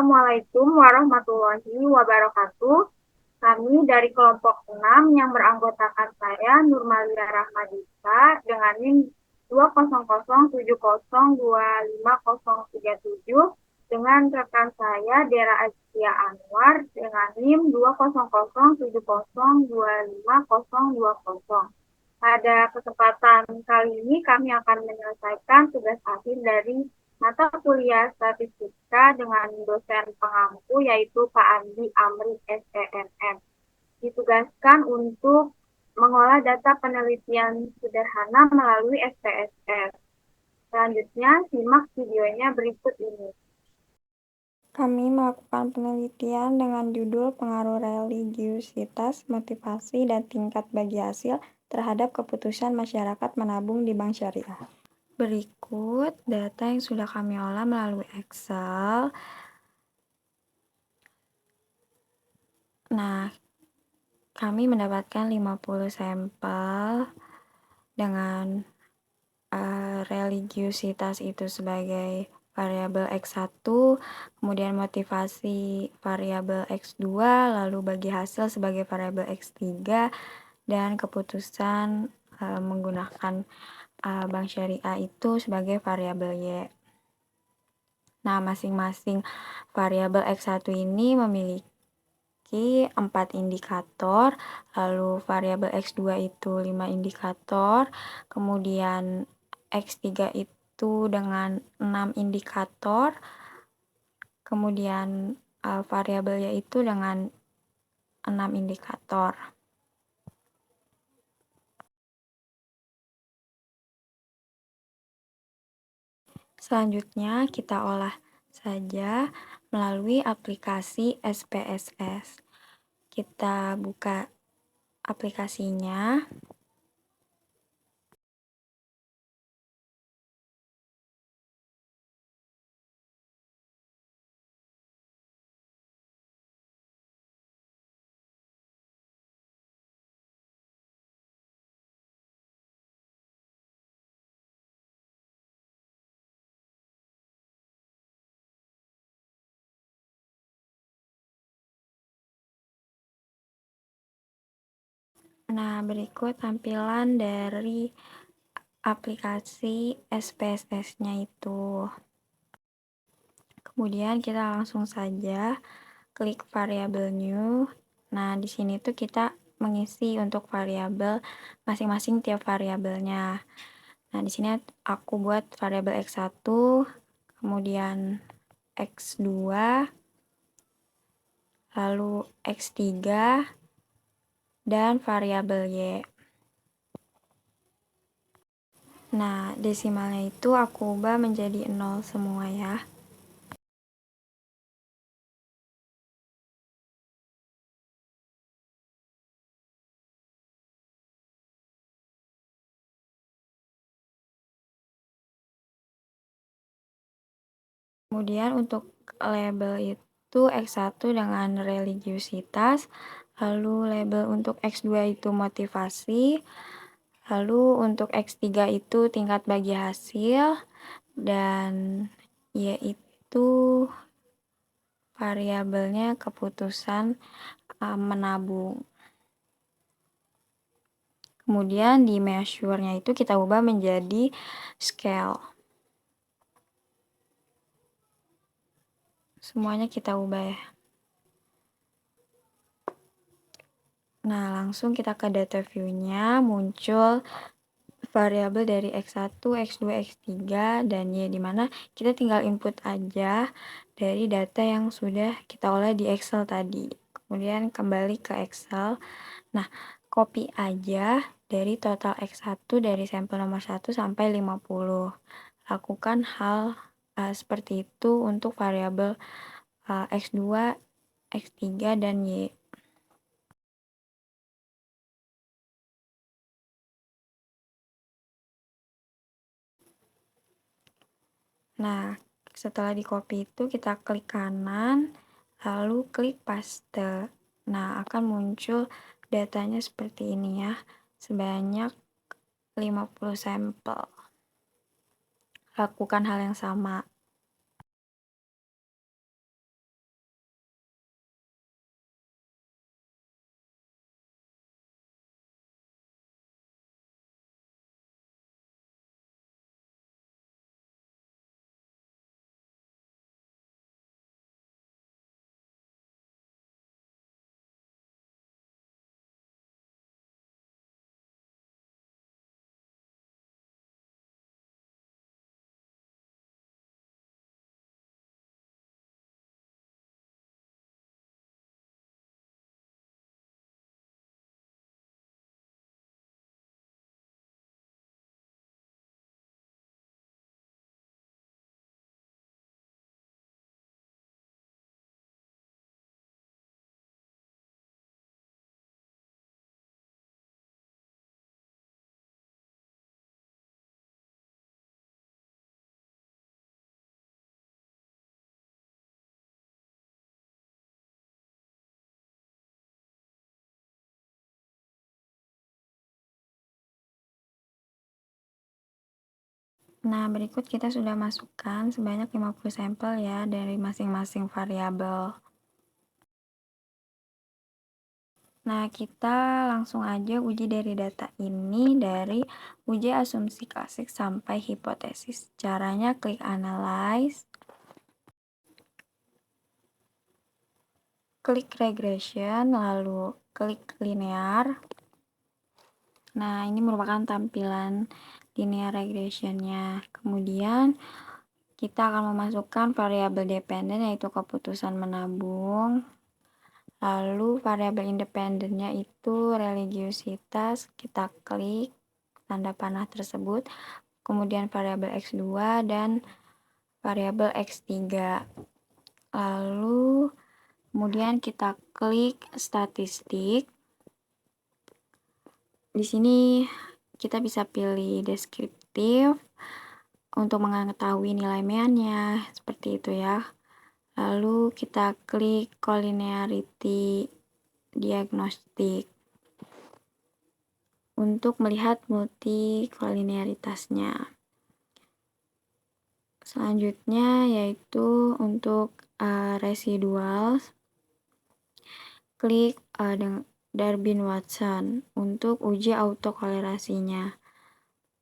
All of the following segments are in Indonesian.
Assalamualaikum warahmatullahi wabarakatuh. Kami dari kelompok 6 yang beranggotakan saya Nurmalia Rahmadita dengan NIM 20070250037 dengan rekan saya Dera Azkia Anwar dengan NIM 20070250020. Pada kesempatan kali ini kami akan menyelesaikan tugas akhir dari mata kuliah statistika dengan dosen pengampu yaitu Pak Andi Amri SEMM. Ditugaskan untuk mengolah data penelitian sederhana melalui SPSS. Selanjutnya, simak videonya berikut ini. Kami melakukan penelitian dengan judul pengaruh religiusitas, motivasi, dan tingkat bagi hasil terhadap keputusan masyarakat menabung di bank syariah. Berikut data yang sudah kami olah melalui Excel. Nah, kami mendapatkan 50 sampel dengan religiusitas itu sebagai variabel X1, kemudian motivasi variabel X2, lalu bagi hasil sebagai variabel X3, dan keputusan menggunakan bank syariah itu sebagai variabel Y. Nah, masing-masing variabel X1 ini memiliki 4 indikator, lalu variabel X2 itu 5 indikator, kemudian X3 itu dengan 6 indikator, kemudian variabel Y itu dengan 6 indikator. Selanjutnya kita olah saja melalui aplikasi SPSS. Kita buka aplikasinya. Nah, berikut tampilan dari aplikasi SPSS-nya itu. Kemudian kita langsung saja klik variabel new. Nah, di sini tuh kita mengisi untuk variabel masing-masing tiap variabelnya. Nah, di sini aku buat variabel X1, kemudian X2, lalu X3, dan variabel Y. Nah, desimalnya itu aku ubah menjadi 0 semua ya. Kemudian untuk label itu X1 dengan religiusitas, lalu label untuk X2 itu motivasi, lalu untuk X3 itu tingkat bagi hasil, dan yaitu variabelnya keputusan menabung. Kemudian di measure-nya itu kita ubah menjadi scale. Semuanya kita ubah ya. Nah, langsung kita ke data view-nya, muncul variabel dari X1, X2, X3, dan Y, dimana kita tinggal input aja dari data yang sudah kita olah di Excel tadi. Kemudian kembali ke Excel. Nah, copy aja dari total X1 dari sampel nomor 1 sampai 50. Lakukan hal seperti itu untuk variabel X2, X3, dan Y. Nah, setelah di copy itu kita klik kanan, lalu klik paste. Nah, akan muncul datanya seperti ini ya, sebanyak 50 sampel. Lakukan hal yang sama. Nah, berikut kita sudah masukkan sebanyak 50 sampel ya dari masing-masing variabel. Nah, kita langsung aja uji dari data ini dari uji asumsi klasik sampai hipotesis. Caranya klik analyze, klik regression, lalu klik linear. Nah, ini merupakan tampilan linear regressionnya. Kemudian kita akan memasukkan variabel dependen yaitu keputusan menabung. Lalu variabel independennya itu religiusitas, kita klik tanda panah tersebut. Kemudian variabel X2 dan variabel X3. Lalu kemudian kita klik statistik. Di sini kita bisa pilih deskriptif untuk mengetahui nilai meannya, seperti itu ya. Lalu kita klik collinearity diagnostik untuk melihat multikolinearitasnya. Selanjutnya yaitu untuk residual, klik Darwin-Watson untuk uji autokolerasinya.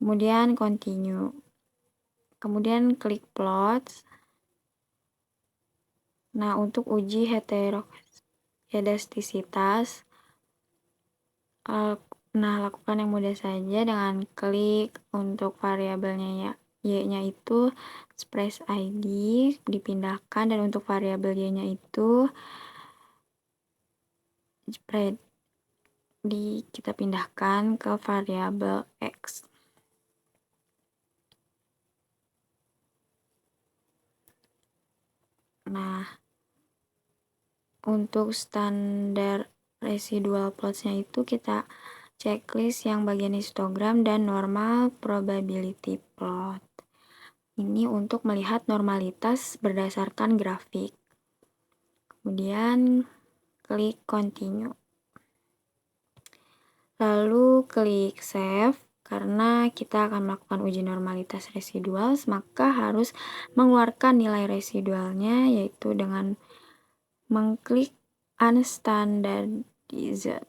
Kemudian continue. Kemudian klik plots. Nah, untuk uji heteroskedastisitas, nah lakukan yang mudah saja dengan klik untuk variabelnya ya. Y-nya itu spread ID dipindahkan, dan untuk variabel Y-nya itu spread kita pindahkan ke variabel X. Nah, untuk standar residual plots-nya itu kita checklist yang bagian histogram dan normal probability plot. Ini untuk melihat normalitas berdasarkan grafik. Kemudian klik continue. Lalu klik save. Karena kita akan melakukan uji normalitas residual, maka harus mengeluarkan nilai residualnya yaitu dengan mengklik unstandardized.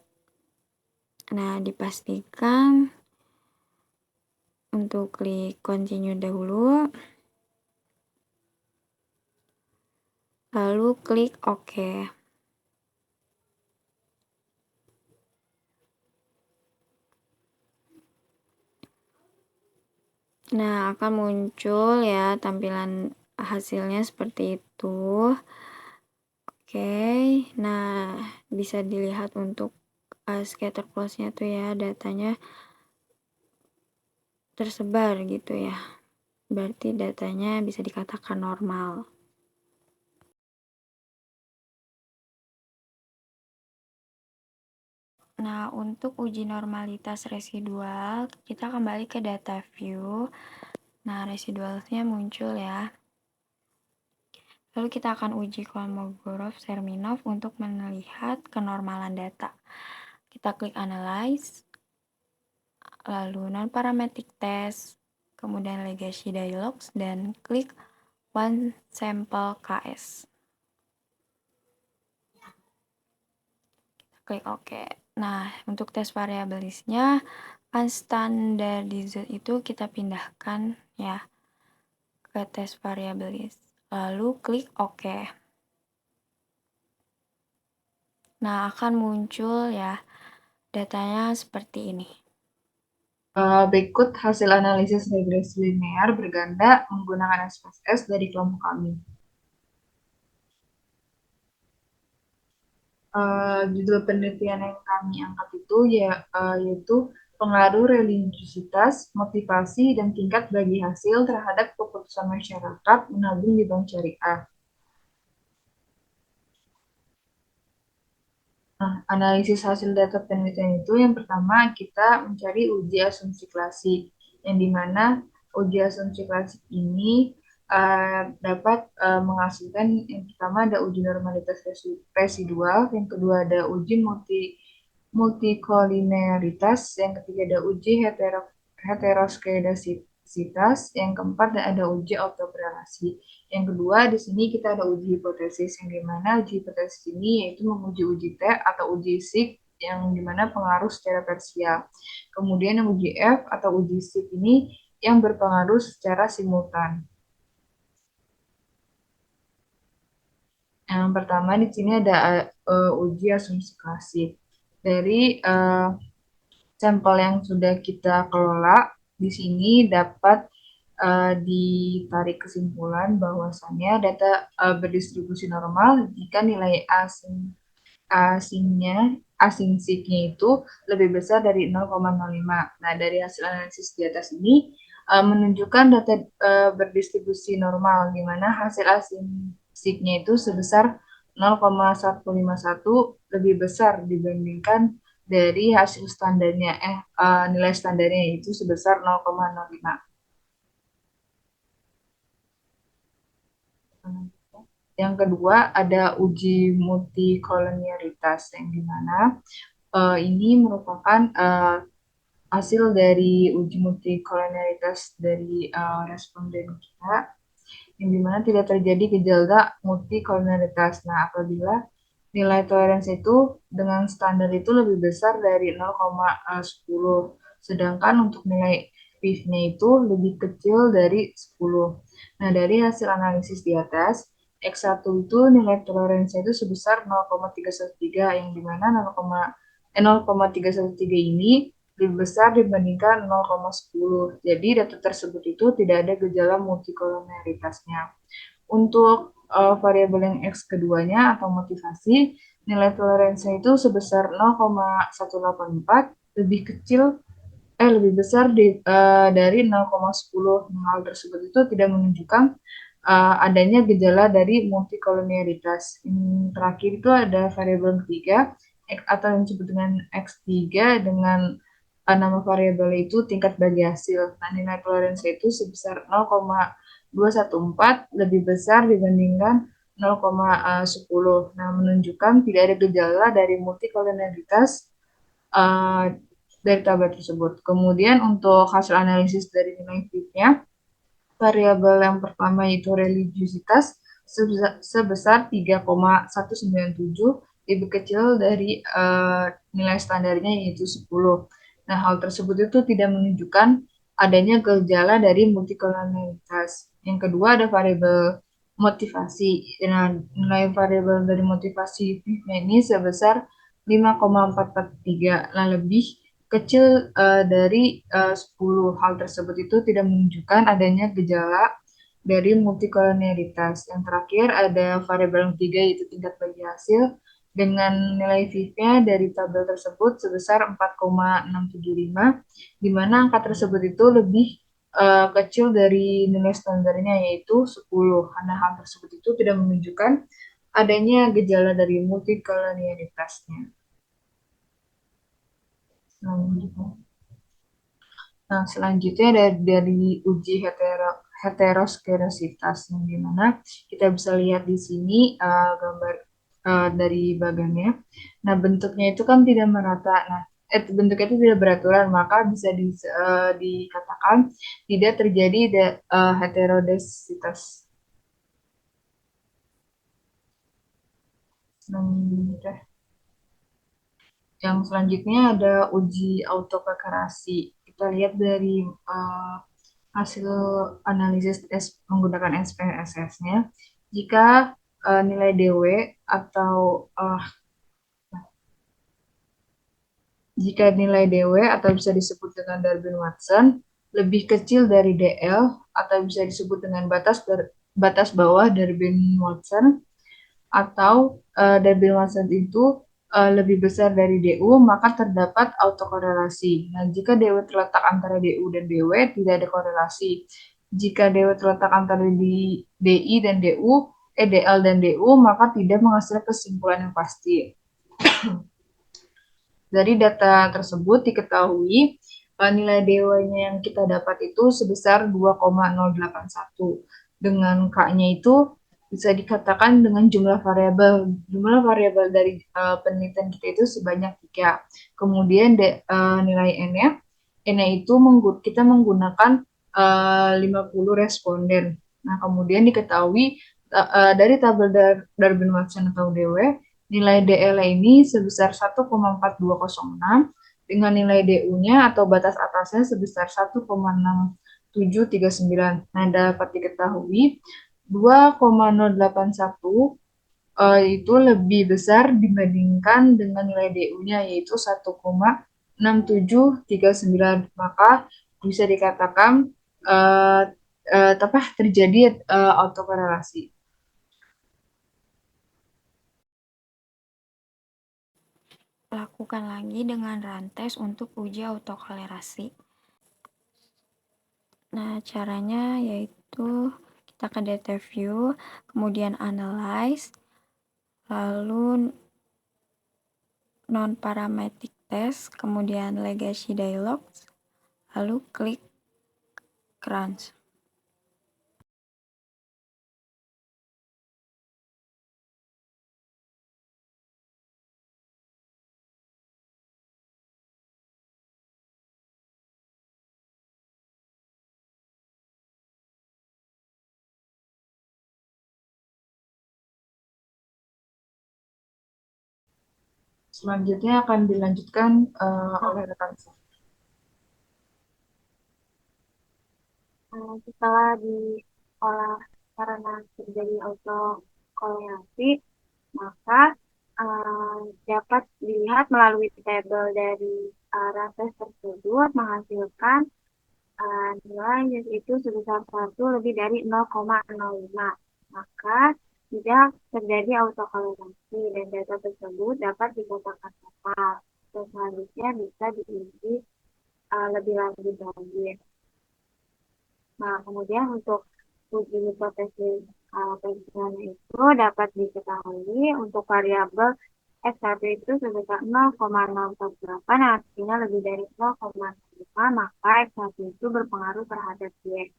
Nah, dipastikan untuk klik continue dahulu. Lalu klik OK. Nah, akan muncul ya tampilan hasilnya seperti itu. Oke, nah bisa dilihat untuk scatter plots-nya tuh ya, datanya tersebar gitu ya. Berarti datanya bisa dikatakan normal. Nah, untuk uji normalitas residual, kita kembali ke data view. Nah, residualnya muncul ya. Lalu kita akan uji Kolmogorov-Serminov untuk melihat kenormalan data. Kita klik analyze, lalu non-parametric test, kemudian legacy dialogs, dan klik one sample KS. Klik OK. Nah, untuk tes variabilisnya, unstandardized itu kita pindahkan ya ke tes variabilis. Lalu klik OK. Nah, akan muncul ya datanya seperti ini. Berikut hasil analisis regresi linear berganda menggunakan SPSS dari kelompok kami. Judul penelitian yang kami angkat itu yaitu pengaruh religiusitas, motivasi, dan tingkat bagi hasil terhadap keputusan masyarakat menabung di bank syariah. Nah, analisis hasil data penelitian itu yang pertama kita mencari uji asumsi klasik, yang dimana uji asumsi klasik ini dapat menghasilkan yang pertama ada uji normalitas residual, yang kedua ada uji multikolinearitas, yang ketiga ada uji heteroskedasitas, kompleksitas, yang keempat ada uji autokorelasi. Yang kedua di sini kita ada uji hipotesis, yang dimana uji hipotesis ini yaitu menguji uji T atau uji SIK yang dimana pengaruh secara parsial. Kemudian yang uji F atau uji SIK ini yang berpengaruh secara simultan. Yang pertama di sini ada uji asumsi klasik. Dari sampel yang sudah kita kelola, di sini dapat ditarik kesimpulan bahwasannya data berdistribusi normal jika nilai asing siknya itu lebih besar dari 0,05. Nah, dari hasil analisis di atas ini menunjukkan data berdistribusi normal, di mana hasil asing siknya itu sebesar 0,151 lebih besar dibandingkan dari hasil standarnya, nilai standarnya itu sebesar 0,05. Yang kedua ada uji multikolonialitas, yang dimana ini merupakan hasil dari uji multikolonialitas dari responden kita, yang dimana tidak terjadi gejala multikolonialitas. Nah, apabila nilai toleransi itu dengan standar itu lebih besar dari 0,10, sedangkan untuk nilai PIV-nya itu lebih kecil dari 10. Nah, dari hasil analisis di atas, X1 itu nilai toleransi itu sebesar 0,313, yang dimana 0,313 ini lebih besar dibandingkan 0,10. Jadi data tersebut itu tidak ada gejala multikolonialitasnya. Untuk variabel yang X keduanya atau motivasi, nilai toleransi itu sebesar 0,184, lebih besar dari 0,10. Hal tersebut itu tidak menunjukkan adanya gejala dari multikolonialitas. Yang terakhir itu ada variabel ketiga atau yang disebut dengan X3 dengan nama variabel itu tingkat bagi hasil. Nah, nilai toleransi itu sebesar 0,214 lebih besar dibandingkan 0,10. Nah, menunjukkan tidak ada gejala dari multikolonialitas dari tabel tersebut. Kemudian untuk hasil analisis dari nilai PIV-nya, variabel yang pertama yaitu religiusitas sebesar 3,197, lebih kecil dari nilai standarnya yaitu 10. Nah, hal tersebut itu tidak menunjukkan adanya gejala dari multikolonialitas. Yang kedua ada variabel motivasi. Nah, nilai variabel dari motivasi ini sebesar 5,443. Nah, lebih kecil dari 10. Hal tersebut itu tidak menunjukkan adanya gejala dari multikolonialitas. Yang terakhir ada variabel yang ketiga yaitu tingkat bagi hasil dengan nilai V-nya dari tabel tersebut sebesar 4,675, di mana angka tersebut itu lebih kecil dari nilai standarnya yaitu 10. Karena hal tersebut itu tidak menunjukkan adanya gejala dari multikolonialitasnya. Nah, selanjutnya dari uji heteroskerositas, yang dimana kita bisa lihat di sini gambar dari bagannya. Nah, bentuknya itu kan tidak merata. Nah, bentuknya itu tidak beraturan, maka bisa dikatakan tidak terjadi heterodesitas. Yang selanjutnya ada uji autokonklusi. Kita lihat dari hasil analisis menggunakan SPSS-nya. Jika nilai DW atau bisa disebut dengan Darwin-Watson lebih kecil dari DL atau bisa disebut dengan batas bawah Darwin-Watson, atau Darwin-Watson itu lebih besar dari DU, maka terdapat autokorelasi. Nah, jika DW terletak antara DU dan DW, tidak ada korelasi. Jika DW terletak antara DI dan DU, DL dan DU, maka tidak menghasilkan kesimpulan yang pasti. Dari data tersebut diketahui nilai DW-nya yang kita dapat itu sebesar 2,081. Dengan K-nya itu bisa dikatakan dengan jumlah variabel. Jumlah variabel dari penelitian kita itu sebanyak 3. Kemudian nilai N-nya itu kita menggunakan 50 responden. Nah, kemudian diketahui dari tabel Darwin-Watson atau DW, nilai DL ini sebesar 1,4206 dengan nilai DU-nya atau batas atasnya sebesar 1,6739. Nah, dapat diketahui 2,081 itu lebih besar dibandingkan dengan nilai DU-nya yaitu 1,6739. Maka bisa dikatakan terjadi autokorelasi. Lakukan lagi dengan rantes untuk uji autokolerasi. Nah, caranya yaitu kita ke data view, kemudian analyze, lalu non-parametric test, kemudian legacy dialogs, lalu klik crunch. Selanjutnya akan dilanjutkan oleh rekan saya. Setelah diolah karena terjadi autokorelasi, maka dapat dilihat melalui tabel dari rantai tersebut menghasilkan nilai itu sebesar 1 lebih dari 0,05. Maka tidak terjadi autokorelasi dan data tersebut dapat dikatakan tepat. Dan selanjutnya bisa diuji lebih lanjut lagi. Nah, kemudian untuk uji hipotesis penelitian itu dapat diketahui untuk variabel X1 itu sebesar 0,048, artinya lebih dari 0,5, maka X1 itu berpengaruh terhadap Y.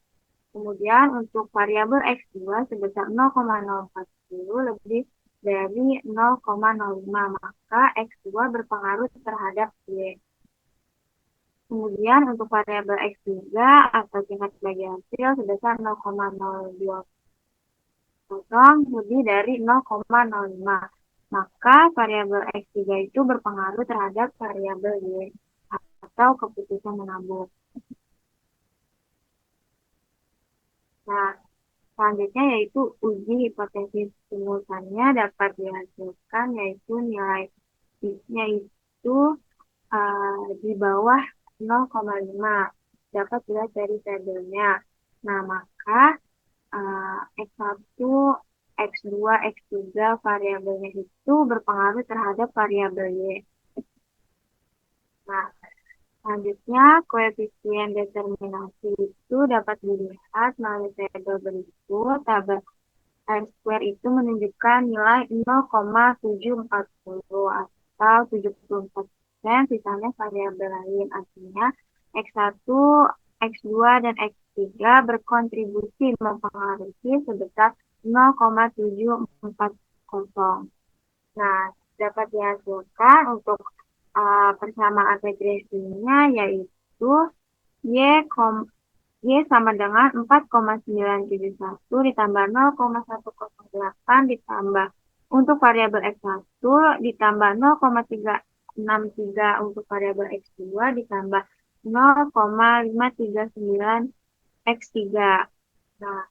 Kemudian untuk variabel X2 sebesar 0,040 lebih dari 0,05, maka X2 berpengaruh terhadap Y. Kemudian untuk variabel X3 atau tingkat bagi hasil sebesar 0,020 lebih dari 0,05. Maka variabel X3 itu berpengaruh terhadap variabel Y atau keputusan menabung. Nah, selanjutnya yaitu uji hipotesis simultannya dapat dihasilkan yaitu nilai I-nya itu di bawah 0,5 dapat dilihat dari tabelnya. Nah, maka X1, X2, X3 variabelnya itu berpengaruh terhadap variabel Y. Nah, selanjutnya koefisien determinasi itu dapat dilihat melalui tabel berikut. Tabel R² itu menunjukkan nilai 0,740 atau 74%, sisanya variabel lain. Artinya X1, X2, dan X3 berkontribusi mempengaruhi sebesar 0,740. Nah, dapat dihasilkan untuk persamaan regresinya yaitu Y, Y sama dengan 4,971 ditambah 0,108 ditambah untuk variabel X1 ditambah 0,363 untuk variabel X2 ditambah 0,539 X3. Nah,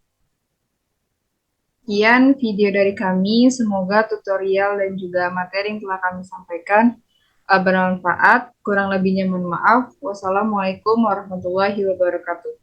Sekian video dari kami, semoga tutorial dan juga materi yang telah kami sampaikan bermanfaat. Kurang lebihnya mohon maaf. Wassalamualaikum warahmatullahi wabarakatuh.